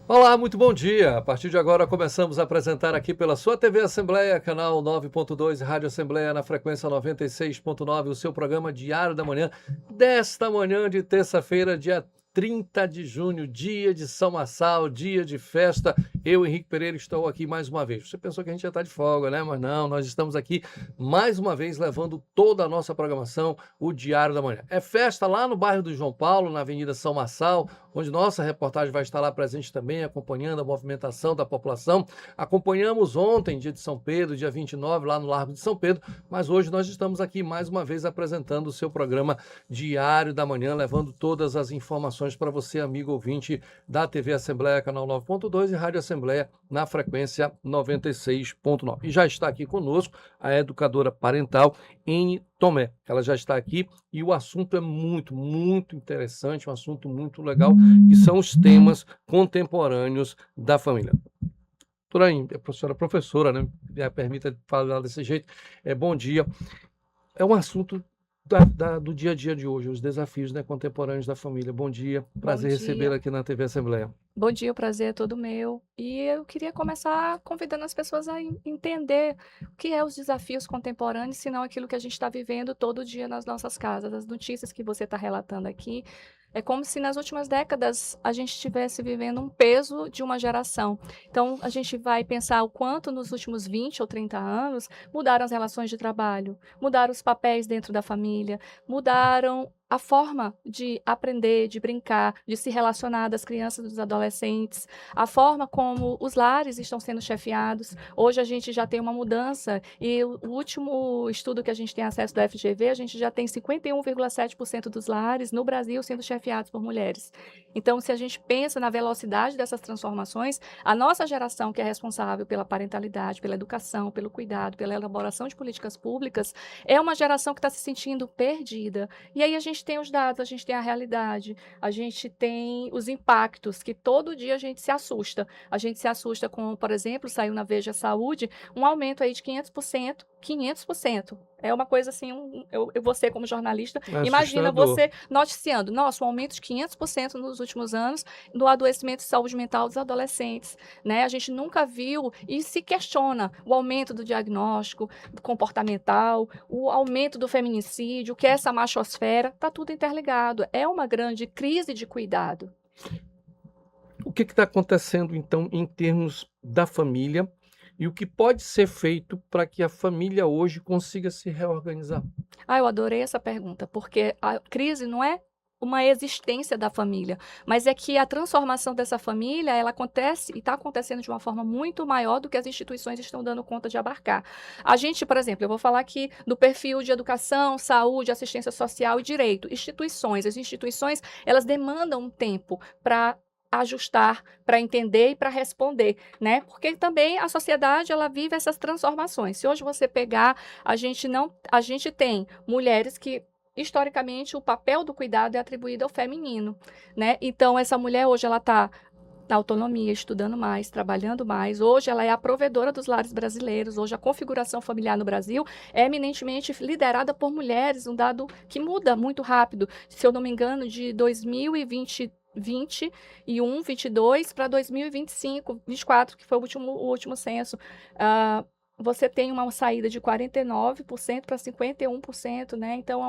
Olá, muito bom dia. A partir de agora começamos a apresentar aqui pela sua TV Assembleia, canal 9.2, Rádio Assembleia na frequência 96.9, o seu programa Diário da Manhã, desta manhã de terça-feira, dia 30 de junho, dia de São Marçal, dia de festa. Eu, Henrique Pereira, estou aqui mais uma vez. Você pensou que a gente já está de folga, né? Mas não, nós estamos aqui mais uma vez levando toda a nossa programação, o Diário da Manhã. É festa lá no bairro do João Paulo, na Avenida São Marçal, onde nossa reportagem vai estar lá presente também, acompanhando a movimentação da população. Acompanhamos ontem, dia de São Pedro, dia 29, lá no Largo de São Pedro, mas hoje nós estamos aqui mais uma vez apresentando o seu programa Diário da Manhã, levando todas as informações para você, amigo ouvinte da TV Assembleia, canal 9.2 e Rádio Assembleia na frequência 96.9. E já está aqui conosco a educadora parental Ene Tomé. Ela já está aqui e o assunto é muito interessante, um assunto muito legal, que são os temas contemporâneos da família. Doutora Ene, a professora, né? Me permita falar desse jeito. Bom dia. É um assunto do dia a dia de hoje, os desafios, né, contemporâneos da família. Bom dia, Bom prazer recebê-la dia. aqui na TV Assembleia. Bom dia, o prazer é todo meu. E eu queria começar convidando as pessoas a entender o que é os desafios contemporâneos, se não aquilo que a gente está vivendo todo dia nas nossas casas. As notícias que você está relatando aqui, é como se nas últimas décadas a gente estivesse vivendo um peso de uma geração. Então, a gente vai pensar o quanto nos últimos 20 ou 30 anos mudaram as relações de trabalho, mudaram os papéis dentro da família, mudaram a forma de aprender, de brincar, de se relacionar das crianças e dos adolescentes, a forma como os lares estão sendo chefiados. Hoje a gente já tem uma mudança e o último estudo que a gente tem acesso do FGV, a gente já tem 51,7% dos lares no Brasil sendo chefiados por mulheres. Então, se a gente pensa na velocidade dessas transformações, a nossa geração que é responsável pela parentalidade, pela educação, pelo cuidado, pela elaboração de políticas públicas, é uma geração que está se sentindo perdida. E aí a gente tem os dados, a gente tem a realidade, a gente tem os impactos, que todo dia a gente se assusta. A gente se assusta com, por exemplo, saiu na Veja Saúde, um aumento aí de 500%, 500%. É uma coisa assim, você como jornalista, É imagina assustador. você noticiando, nossa, um aumento de 500% nos últimos anos do adoecimento de saúde mental dos adolescentes, né? A gente nunca viu e se questiona o aumento do diagnóstico comportamental, o aumento do feminicídio, o que é essa machosfera, está tudo interligado. É uma grande crise de cuidado. O que está acontecendo, então, em termos da família e o que pode ser feito para que a família hoje consiga se reorganizar? Ah, eu adorei essa pergunta, porque a crise não é uma existência da família, mas é que a transformação dessa família, ela acontece e está acontecendo de uma forma muito maior do que as instituições estão dando conta de abarcar. A gente, por exemplo, eu vou falar aqui do perfil de educação, saúde, assistência social e direito. Instituições, as instituições, elas demandam um tempo para ajustar, para entender e para responder, né? Porque também a sociedade ela vive essas transformações. Se hoje você pegar, a gente tem mulheres que historicamente o papel do cuidado é atribuído ao feminino, né? Então essa mulher hoje ela está na autonomia, estudando mais, trabalhando mais. Hoje ela é a provedora dos lares brasileiros. Hoje a configuração familiar no Brasil é eminentemente liderada por mulheres, um dado que muda muito rápido. Se eu não me engano, de 2021, 22 para 2025, 24, que foi o último censo. Você tem uma saída de 49% para 51%, né? Então,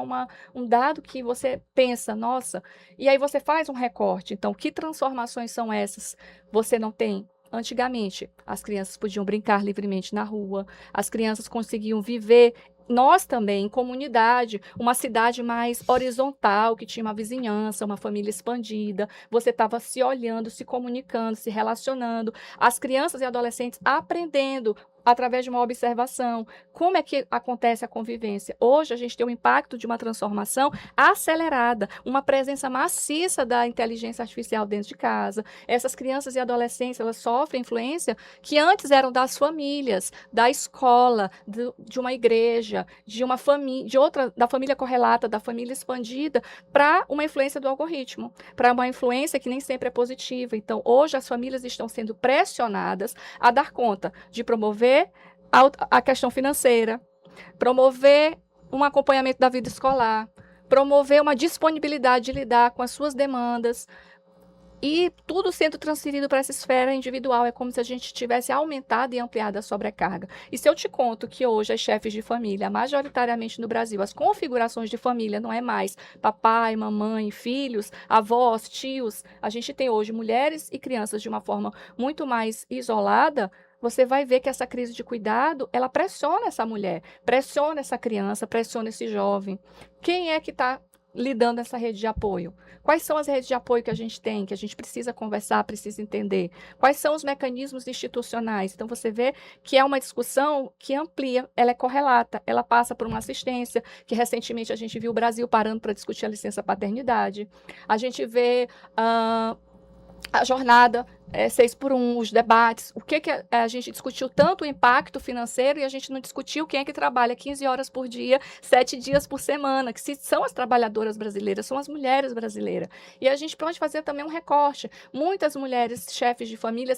um dado que você pensa, nossa, e aí você faz um recorte. Então, que transformações são essas? Você não tem. Antigamente, as crianças podiam brincar livremente na rua, as crianças conseguiam viver. Nós também, em comunidade, uma cidade mais horizontal, que tinha uma vizinhança, uma família expandida, você estava se olhando, se comunicando, se relacionando, as crianças e adolescentes aprendendo através de uma observação. Como é que acontece a convivência? Hoje a gente tem o impacto de uma transformação acelerada, uma presença maciça da inteligência artificial dentro de casa. Essas crianças e adolescentes, elas sofrem influência que antes eram das famílias, da escola, de uma igreja, de uma família, da família correlata, da família expandida, para uma influência do algoritmo, para uma influência que nem sempre é positiva. Então, hoje as famílias estão sendo pressionadas a dar conta de promover a questão financeira, promover um acompanhamento da vida escolar, promover uma disponibilidade de lidar com as suas demandas e tudo sendo transferido para essa esfera individual. É como se a gente tivesse aumentado e ampliado a sobrecarga. E se eu te conto que hoje as chefes de família, majoritariamente no Brasil, as configurações de família não é mais papai, mamãe, filhos, avós, tios, a gente tem hoje mulheres e crianças de uma forma muito mais isolada. Você vai ver que essa crise de cuidado, ela pressiona essa mulher, pressiona essa criança, pressiona esse jovem. Quem é que está lidando essa rede de apoio? Quais são as redes de apoio que a gente tem, que a gente precisa conversar, precisa entender? Quais são os mecanismos institucionais? Então, você vê que é uma discussão que amplia, ela é correlata, ela passa por uma assistência, que recentemente a gente viu o Brasil parando para discutir a licença paternidade. A gente vê a jornada 6x1, os debates, o que a gente discutiu tanto o impacto financeiro e a gente não discutiu quem é que trabalha 15 horas por dia, 7 dias por semana, que são as trabalhadoras brasileiras, são as mulheres brasileiras. E a gente pode fazer também um recorte. Muitas mulheres chefes de família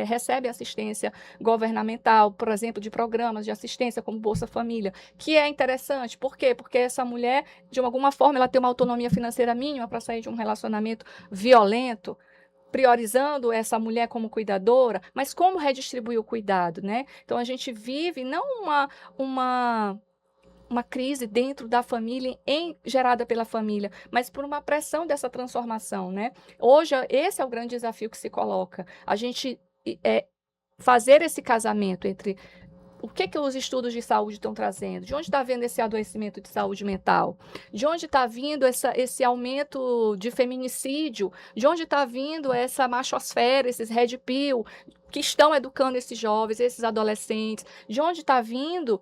recebem assistência governamental, por exemplo, de programas de assistência como Bolsa Família, que é interessante. Por quê? Porque essa mulher, de alguma forma, ela tem uma autonomia financeira mínima para sair de um relacionamento violento, priorizando essa mulher como cuidadora, mas como redistribuir o cuidado, né? Então a gente vive não uma crise dentro da família, gerada pela família, mas por uma pressão dessa transformação, né? Hoje, esse é o grande desafio que se coloca. A gente fazer esse casamento entre o que os estudos de saúde estão trazendo? De onde está vindo esse adoecimento de saúde mental? De onde está vindo esse aumento de feminicídio? De onde está vindo essa machosfera, esses red pill que estão educando esses jovens, esses adolescentes? De onde está vindo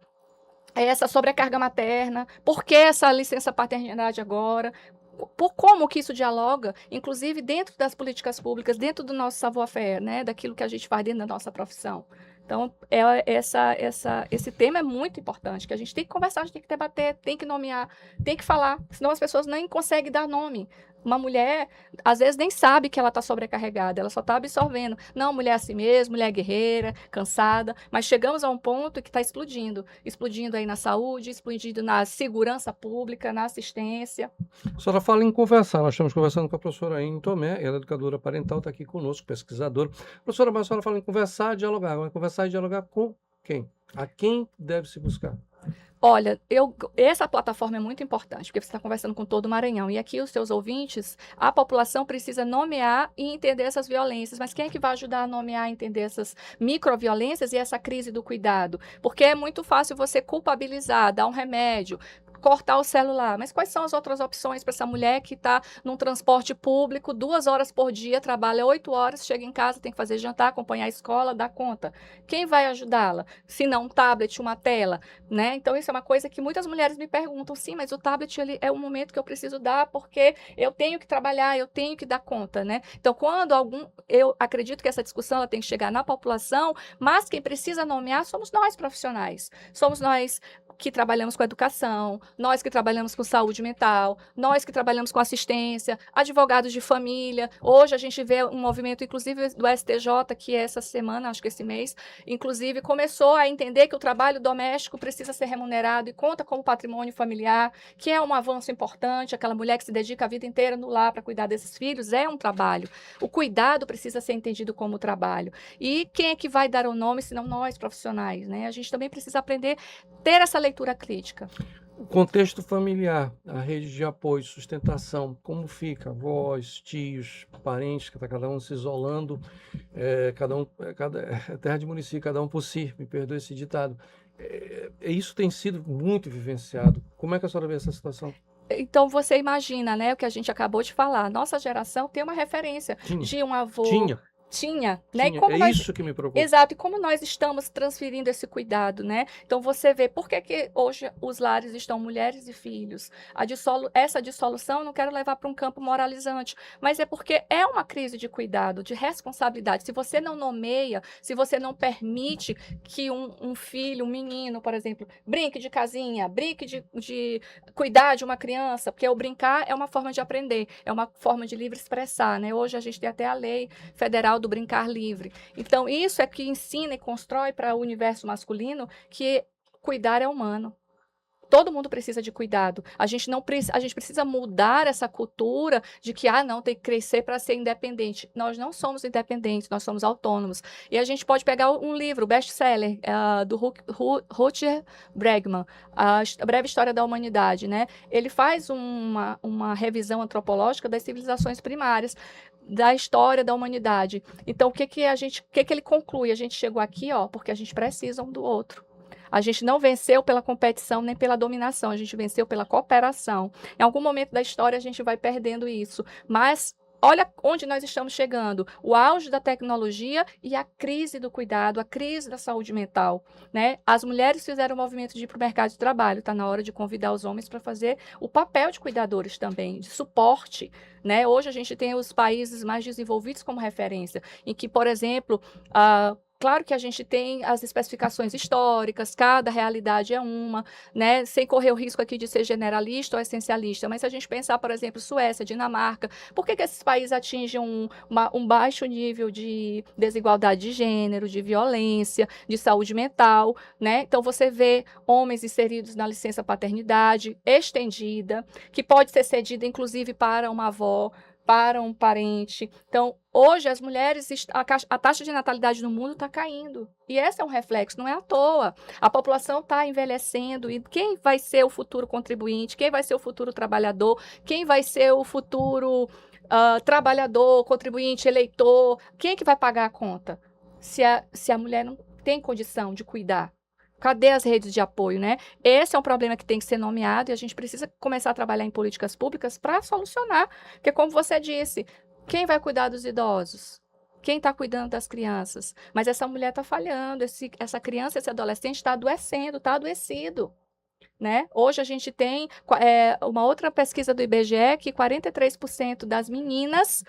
essa sobrecarga materna? Por que essa licença paternidade agora? Por como que isso dialoga, inclusive dentro das políticas públicas, dentro do nosso savoir-faire, né? Daquilo que a gente faz dentro da nossa profissão. Então, esse tema é muito importante, que a gente tem que conversar, a gente tem que debater, tem que nomear, tem que falar, senão as pessoas nem conseguem dar nome. Uma mulher, às vezes, nem sabe que ela está sobrecarregada, ela só está absorvendo. Não, mulher é assim mesmo, mulher guerreira, cansada, mas chegamos a um ponto que está explodindo. Explodindo aí na saúde, explodindo na segurança pública, na assistência. A senhora fala em conversar, nós estamos conversando com a professora Aine Tomé, ela é educadora parental, está aqui conosco, pesquisadora. Professora, mas a senhora fala em conversar, dialogar. Vai conversar e dialogar com quem? A quem deve se buscar? Olha, essa plataforma é muito importante, porque você está conversando com todo o Maranhão. E aqui os seus ouvintes, a população precisa nomear e entender essas violências. Mas quem é que vai ajudar a nomear e entender essas microviolências e essa crise do cuidado? Porque é muito fácil você culpabilizar, dar um remédio, cortar o celular. Mas quais são as outras opções para essa mulher que está num transporte público, 2 horas por dia, trabalha 8 horas, chega em casa, tem que fazer jantar, acompanhar a escola, dar conta? Quem vai ajudá-la? Se não um tablet, uma tela, né? Então, isso é uma coisa que muitas mulheres me perguntam, sim, mas o tablet é um momento que eu preciso dar porque eu tenho que trabalhar, eu tenho que dar conta, né? Então, eu acredito que essa discussão ela tem que chegar na população, mas quem precisa nomear somos nós profissionais. Somos nós que trabalhamos com educação, nós que trabalhamos com saúde mental, nós que trabalhamos com assistência, advogados de família. Hoje a gente vê um movimento, inclusive, do STJ, que essa semana, acho que esse mês, inclusive, começou a entender que o trabalho doméstico precisa ser remunerado e conta como patrimônio familiar, que é um avanço importante. Aquela mulher que se dedica a vida inteira no lar para cuidar desses filhos é um trabalho. O cuidado precisa ser entendido como trabalho. E quem é que vai dar o nome, senão nós, profissionais, né? A gente também precisa aprender a ter essa leitura crítica. O contexto familiar, a rede de apoio, sustentação, como fica? Avós, tios, parentes, que está cada um se isolando, é terra de município, cada um por si, me perdoe esse ditado. Isso tem sido muito vivenciado. Como é que a senhora vê essa situação? Então, você imagina, né, o que a gente acabou de falar. Nossa geração tem uma referência de um avô. Tinha, né? Tinha. É isso que me preocupa. Exato, e como nós estamos transferindo esse cuidado, né? Então você vê por que hoje os lares estão mulheres e filhos. Essa dissolução eu não quero levar para um campo moralizante, mas é porque é uma crise de cuidado, de responsabilidade. Se você não nomeia, se você não permite que um filho, um menino, por exemplo, brinque de casinha, brinque de cuidar de uma criança, porque o brincar é uma forma de aprender, é uma forma de livre expressar, né? Hoje a gente tem até a lei federal do brincar livre. Então, isso é que ensina e constrói para o universo masculino que cuidar é humano. Todo mundo precisa de cuidado. A gente não a gente precisa mudar essa cultura de que não tem que crescer para ser independente. Nós não somos independentes, nós somos autônomos. E a gente pode pegar um livro, best-seller, do Rutger Bregman, A Breve História da Humanidade, né? Ele faz uma revisão antropológica das civilizações primárias, da história da humanidade. Então, o que que ele conclui? A gente chegou aqui, porque a gente precisa um do outro. A gente não venceu pela competição nem pela dominação, a gente venceu pela cooperação. Em algum momento da história a gente vai perdendo isso, mas olha onde nós estamos chegando, o auge da tecnologia e a crise do cuidado, a crise da saúde mental, né? As mulheres fizeram o movimento de ir para o mercado de trabalho, está na hora de convidar os homens para fazer o papel de cuidadores também, de suporte, né? Hoje a gente tem os países mais desenvolvidos como referência, em que, por exemplo, claro que a gente tem as especificações históricas, cada realidade é uma, né? Sem correr o risco aqui de ser generalista ou essencialista, mas se a gente pensar, por exemplo, Suécia, Dinamarca, por que esses países atingem um baixo nível de desigualdade de gênero, de violência, de saúde mental, né? Então você vê homens inseridos na licença paternidade estendida, que pode ser cedida inclusive para uma avó, para um parente. Então, hoje as mulheres, a taxa de natalidade no mundo está caindo. E esse é um reflexo, não é à toa. A população está envelhecendo e quem vai ser o futuro contribuinte, quem vai ser o futuro trabalhador, quem vai ser o futuro trabalhador, contribuinte, eleitor, quem é que vai pagar a conta? Se a mulher não tem condição de cuidar. Cadê as redes de apoio, né? Esse é um problema que tem que ser nomeado e a gente precisa começar a trabalhar em políticas públicas para solucionar. Porque, como você disse, quem vai cuidar dos idosos? Quem está cuidando das crianças? Mas essa mulher está falhando, essa criança, esse adolescente está adoecendo, está adoecido. Né? Hoje a gente tem uma outra pesquisa do IBGE que 43% das meninas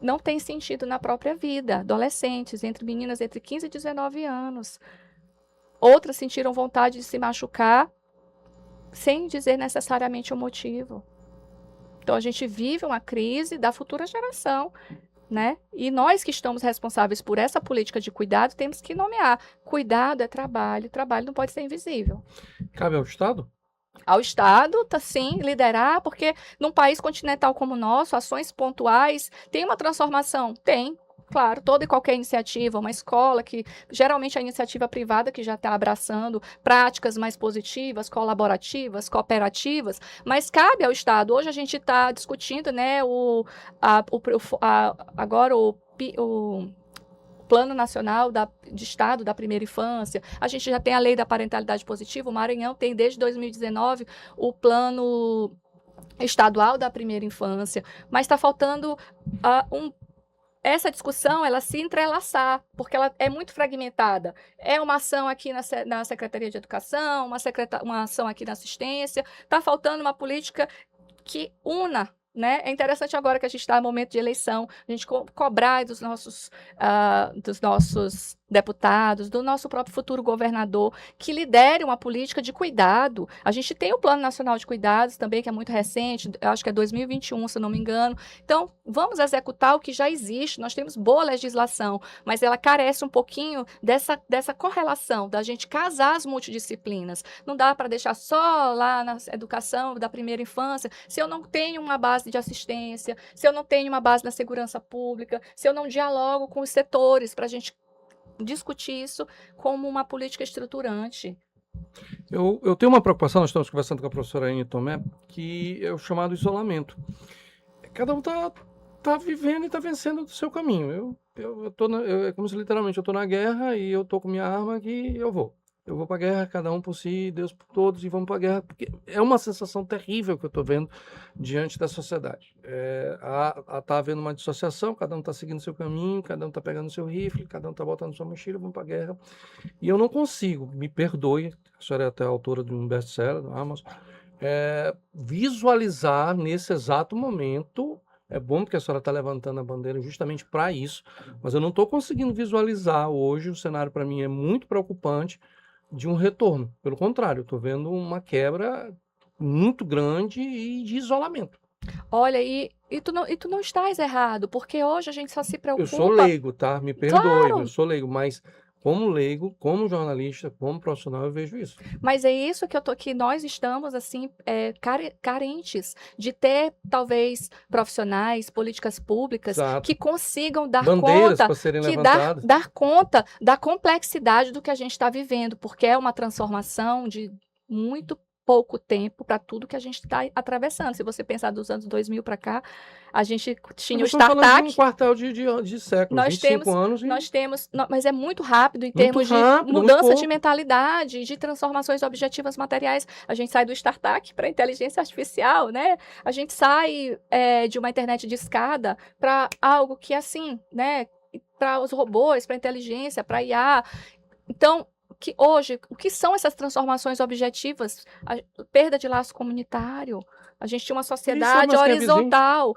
não têm sentido na própria vida, adolescentes, meninas entre 15 e 19 anos. Outras sentiram vontade de se machucar sem dizer necessariamente o motivo. Então, a gente vive uma crise da futura geração, né? E nós que estamos responsáveis por essa política de cuidado, temos que nomear. Cuidado é trabalho não pode ser invisível. Cabe ao Estado? Ao Estado, sim, liderar, porque num país continental como o nosso, ações pontuais, tem uma transformação? Tem. Claro, toda e qualquer iniciativa, uma escola que, geralmente a iniciativa privada que já está abraçando práticas mais positivas, colaborativas, cooperativas, mas cabe ao Estado. Hoje a gente está discutindo, né, agora o Plano Nacional de Estado da Primeira Infância, a gente já tem a Lei da Parentalidade Positiva, o Maranhão tem desde 2019 o Plano Estadual da Primeira Infância, mas está faltando essa discussão, ela se entrelaçar, porque ela é muito fragmentada. É uma ação aqui na Secretaria de Educação, uma ação aqui na assistência, está faltando uma política que una, né? É interessante agora que a gente está no momento de eleição, a gente cobrar dos nossos deputados, do nosso próprio futuro governador, que lidere uma política de cuidado. A gente tem o Plano Nacional de Cuidados também, que é muito recente, eu acho que é 2021, se não me engano. Então, vamos executar o que já existe, nós temos boa legislação, mas ela carece um pouquinho dessa correlação, da gente casar as multidisciplinas. Não dá para deixar só lá na educação da primeira infância, se eu não tenho uma base de assistência, se eu não tenho uma base na segurança pública, se eu não dialogo com os setores para a gente discutir isso como uma política estruturante. Eu tenho uma preocupação, nós estamos conversando com a professora Aine Tomé, que é o chamado isolamento. Cada um tá vivendo e está vencendo o seu caminho. É como se literalmente eu estou na guerra e eu estou com minha arma aqui e eu vou para a guerra, cada um por si, Deus por todos, e vamos para a guerra, porque é uma sensação terrível que eu estou vendo diante da sociedade. Tá havendo uma dissociação, cada um está seguindo seu caminho, cada um está pegando seu rifle, cada um está botando sua mochila, vamos para a guerra. E eu não consigo, me perdoe, a senhora é até autora de um best-seller do Amazon, visualizar nesse exato momento. É bom porque a senhora está levantando a bandeira justamente para isso, mas eu não estou conseguindo visualizar hoje, o cenário para mim é muito preocupante, de um retorno. Pelo contrário, eu estou vendo uma quebra muito grande e de isolamento. Olha, e tu não estás errado, porque hoje a gente só se preocupa... Eu sou leigo, tá? Me perdoe, Claro. eu sou leigo, mas como leigo, como jornalista, como profissional, eu vejo isso. Mas é isso que nós estamos, assim, carentes de ter, talvez, profissionais, políticas públicas Exato. que consigam dar Bandeiras conta, para serem que dar levantadas. dar conta da complexidade do que a gente está vivendo, porque é uma transformação de muito pouco tempo para tudo que a gente está atravessando. Se você pensar dos anos 2000 para cá, a gente tinha o Nós estamos falando de um startup. quartel de séculos, Nós 25 temos, anos e mas é muito rápido em muito termos de rápido, muito mudança de pouco. mentalidade, de transformações objetivas materiais. A gente sai do startup para a inteligência artificial, né? A gente sai de uma internet de escada para algo que é assim, né? Para os robôs, para a inteligência, para a IA. Então, que hoje, o que são essas transformações objetivas? A perda de laço comunitário. A gente tinha uma Ninguém sabe sociedade mais quem é vizinho. horizontal.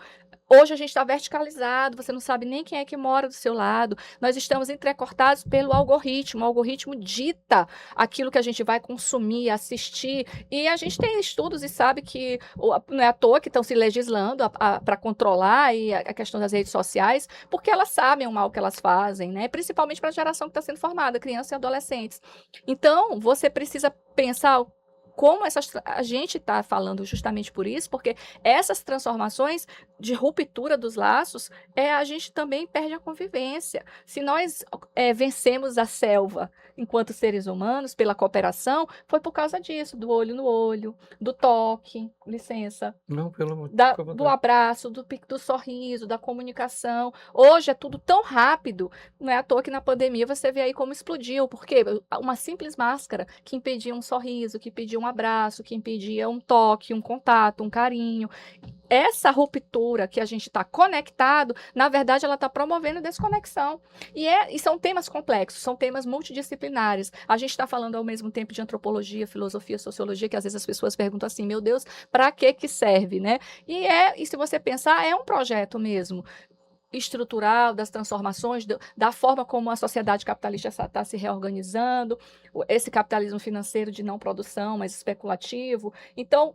Hoje a gente está verticalizado, você não sabe nem quem é que mora do seu lado. Nós estamos entrecortados pelo algoritmo. O algoritmo dita aquilo que a gente vai consumir, assistir. E a gente tem estudos e sabe que não é à toa que estão se legislando para controlar aí a questão das redes sociais, porque elas sabem o mal que elas fazem, né? Principalmente para a geração que está sendo formada, crianças e adolescentes. Então, você precisa pensar como a gente está falando justamente por isso, porque essas transformações de ruptura dos laços, a gente também perde a convivência. Se nós vencemos a selva enquanto seres humanos pela cooperação, foi por causa disso, do olho no olho, do toque, licença, Não, pelo amor de do Deus. abraço, do sorriso, da comunicação. Hoje é tudo tão rápido, não é à toa que na pandemia você vê aí como explodiu, porque uma simples máscara que impedia um sorriso, que impedia um abraço, que impedia um toque, um contato, um carinho. Essa ruptura que a gente está conectado, na verdade, ela está promovendo desconexão. E são temas complexos, são temas multidisciplinares. A gente está falando ao mesmo tempo de antropologia, filosofia, sociologia, que às vezes as pessoas perguntam assim, meu Deus, para que serve, né? E se você pensar, é um projeto mesmo estrutural das transformações, da forma como a sociedade capitalista está se reorganizando, esse capitalismo financeiro de não produção, mas especulativo. Então,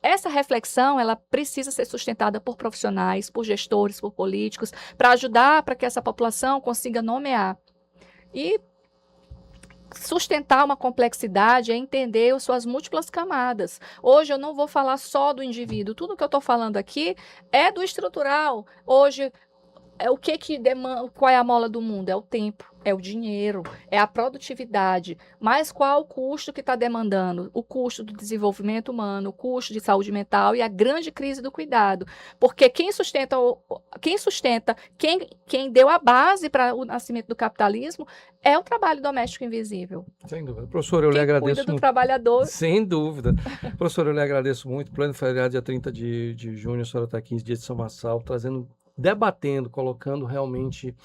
essa reflexão, ela precisa ser sustentada por profissionais, por gestores, por políticos, para ajudar para que essa população consiga nomear. E sustentar uma complexidade é entender as suas múltiplas camadas. Hoje eu não vou falar só do indivíduo, tudo que eu estou falando aqui é do estrutural. Hoje, o que demanda, qual é a mola do mundo? É o tempo, é o dinheiro, é a produtividade. Mas qual o custo que está demandando? O custo do desenvolvimento humano, o custo de saúde mental e a grande crise do cuidado. Porque quem deu a base para o nascimento do capitalismo é o trabalho doméstico invisível. Sem dúvida. Professor, eu lhe Quem cuida agradeço do muito. trabalhador. Sem dúvida. Professor, eu lhe agradeço muito. Plano feriado, dia 30 de junho, a senhora está aqui em dia de São Marçal, debatendo, colocando realmente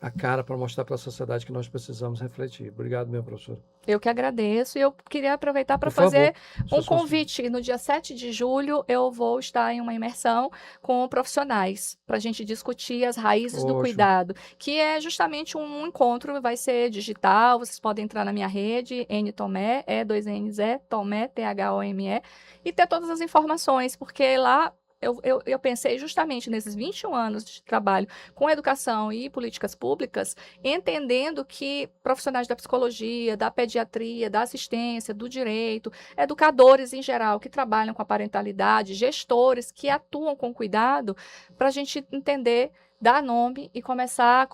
a cara para mostrar para a sociedade que nós precisamos refletir. Obrigado, meu professor. Eu que agradeço e eu queria aproveitar para Por favor, fazer suas convite. No dia 7 de julho eu vou estar em uma imersão com profissionais para a gente discutir as raízes do Ótimo. cuidado, que é justamente um encontro, vai ser digital, vocês podem entrar na minha rede, N Tomé, 2 N's, Tomé, Thome, e ter todas as informações, porque lá eu pensei justamente nesses 21 anos de trabalho com educação e políticas públicas, entendendo que profissionais da psicologia, da pediatria, da assistência, do direito, educadores em geral que trabalham com a parentalidade, gestores que atuam com cuidado, para a gente entender, dar nome e começar a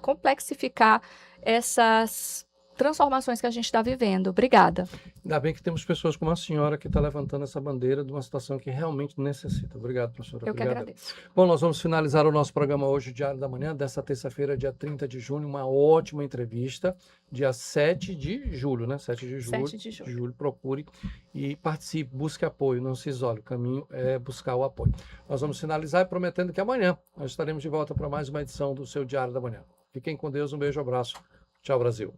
complexificar essas transformações que a gente está vivendo. Obrigada. Ainda bem que temos pessoas como a senhora que está levantando essa bandeira de uma situação que realmente necessita. Obrigado, professora. Eu que agradeço. Bom, nós vamos finalizar o nosso programa hoje, o Diário da Manhã, dessa terça-feira, dia 30 de junho, uma ótima entrevista, dia 7 de julho, né? 7 de julho. 7 de julho. Procure e participe, busque apoio, não se isole. O caminho é buscar o apoio. Nós vamos finalizar prometendo que amanhã nós estaremos de volta para mais uma edição do seu Diário da Manhã. Fiquem com Deus, um beijo, abraço. Tchau, Brasil.